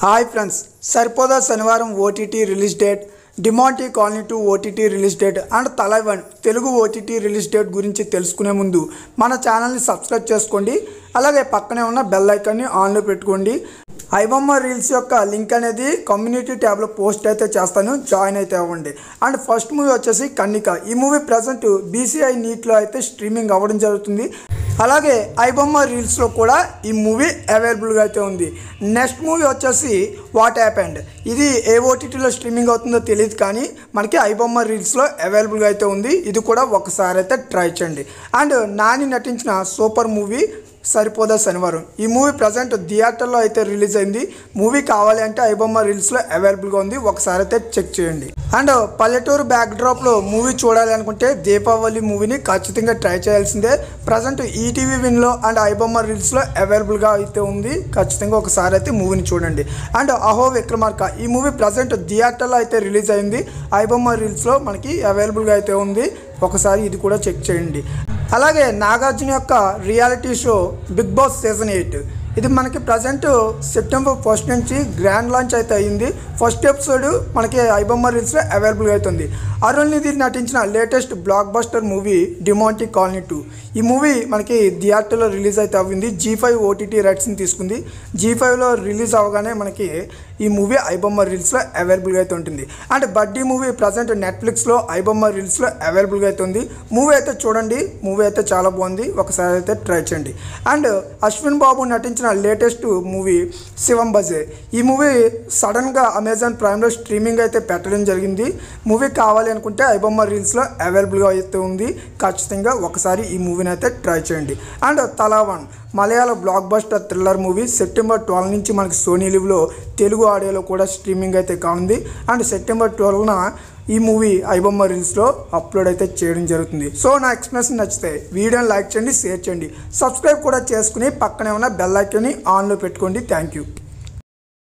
Hi friends, Saripodhaa Sanivaaram OTT release date, Demonte colony 2 OTT release date and Thalavan Telugu OTT release date గురించి తెలుసుకునే ముందు మన ఛానల్ని సబ్స్క్రైబ్ చేసుకోండి. అలాగే పక్కనే ఉన్న బెల్ ఐకాన్ని ఆన్లో పెట్టుకోండి. ఐబొమ్మ రీల్స్ యొక్క లింక్ అనేది కమ్యూనిటీ ట్యాబ్లో పోస్ట్ అయితే చేస్తాను, జాయిన్ అయితే అవ్వండి. అండ్ ఫస్ట్ మూవీ వచ్చేసి కన్నిక. ఈ మూవీ ప్రజెంట్ బీసీఐ నీట్లో అయితే స్ట్రీమింగ్ అవ్వడం జరుగుతుంది. అలాగే ఐబొమ్మ రీల్స్లో కూడా ఈ మూవీ అవైలబుల్గా అయితే ఉంది. నెక్స్ట్ మూవీ వచ్చేసి వాట్ హ్యాపెండ్. ఇది ఏ ఓటీటీలో స్ట్రీమింగ్ అవుతుందో తెలియదు, కానీ మనకి ఐబొమ్మ రీల్స్లో అవైలబుల్గా అయితే ఉంది. ఇది కూడా ఒకసారి అయితే ట్రై చేయండి. అండ్ నాని నటించిన సూపర్ మూవీ సరిపోదా శనివారం. ఈ మూవీ ప్రజెంట్ థియేటర్లో అయితే రిలీజ్ అయింది. మూవీ కావాలి అంటే ఐబొమ్మ రీల్స్లో అవైలబుల్గా ఉంది, ఒకసారి అయితే చెక్ చేయండి. అండ్ పల్లెటూరు బ్యాక్డ్రాప్లో మూవీ చూడాలి అనుకుంటే దీపావళి మూవీని ఖచ్చితంగా ట్రై చేయాల్సిందే. ప్రజెంట్ ఈటీవీ విన్లో అండ్ ఐబొమ్మ రీల్స్లో అవైలబుల్గా అయితే ఉంది. ఖచ్చితంగా ఒకసారి అయితే మూవీని చూడండి. అండ్ అహో విక్రమార్క. ఈ మూవీ ప్రజెంట్ థియేటర్లో అయితే రిలీజ్ అయింది. ఐబొమ్మ రీల్స్లో మనకి అవైలబుల్గా అయితే ఉంది, ఒకసారి ఇది కూడా చెక్ చేయండి. అలాగే నాగార్జున యొక్క reality show Bigg Boss season 8 ఇది మనకి ప్రజెంట్ సెప్టెంబర్ 1 నుంచి గ్రాండ్ లాంచ్ అయితే అయ్యింది. ఫస్ట్ ఎపిసోడ్ మనకి ఐబొమ్మ రీల్స్లో అవైలబుల్గా అవుతుంది. అరుణ్ నిధి నటించిన latest block buster movie Demonte colony 2. ఈ మూవీ మనకి థియేటర్లో రిలీజ్ అయితే అవ్వింది. G5 ఓటీటీ రైట్స్ని తీసుకుంది. G5లో రిలీజ్ అవ్వగానే మనకి ఈ మూవీ ఐబొమ్మ రీల్స్లో అవైలబుల్గా అయితే ఉంటుంది. అండ్ బడ్డీ మూవీ ప్రజెంట్ నెట్ఫ్లిక్స్లో ఐబొమ్మ రీల్స్లో అవైలబుల్గా అయితే ఉంది. మూవీ అయితే చూడండి, మూవీ అయితే చాలా బాగుంది, ఒకసారి అయితే ట్రై చేయండి. అండ్ అశ్విన్ బాబు నటించిన లేటెస్ట్ మూవీ శివం బజే. ఈ మూవీ సడన్గా అమెజాన్ ప్రైమ్లో స్ట్రీమింగ్ అయితే పెట్టడం జరిగింది. మూవీ కావాలి అనుకుంటే ఐబొమ్మ రీల్స్లో అవైలబుల్గా అయితే ఉంది, ఖచ్చితంగా ఒకసారి ఈ మూవీని అయితే ట్రై చేయండి. And Thalavan Malayalam blockbuster thriller movie September 12 నుంచి మనకి సోనీ లివ్లో తెలుగు ఆడియోలో కూడా స్ట్రీమింగ్ అయితే కానుంది. అండ్ సెప్టెంబర్ 12న ఈ మూవీ ఐబొమ్మ రీల్స్లో అప్లోడ్ అయితే చేయడం జరుగుతుంది. సో నా ఎక్స్ప్లెనేషన్ నచ్చితే వీడియోని లైక్ చేయండి, షేర్ చేయండి, సబ్స్క్రైబ్ కూడా చేసుకుని పక్కనే ఉన్న బెల్ ఐకాన్ని ఆన్లో పెట్టుకోండి. Thank you.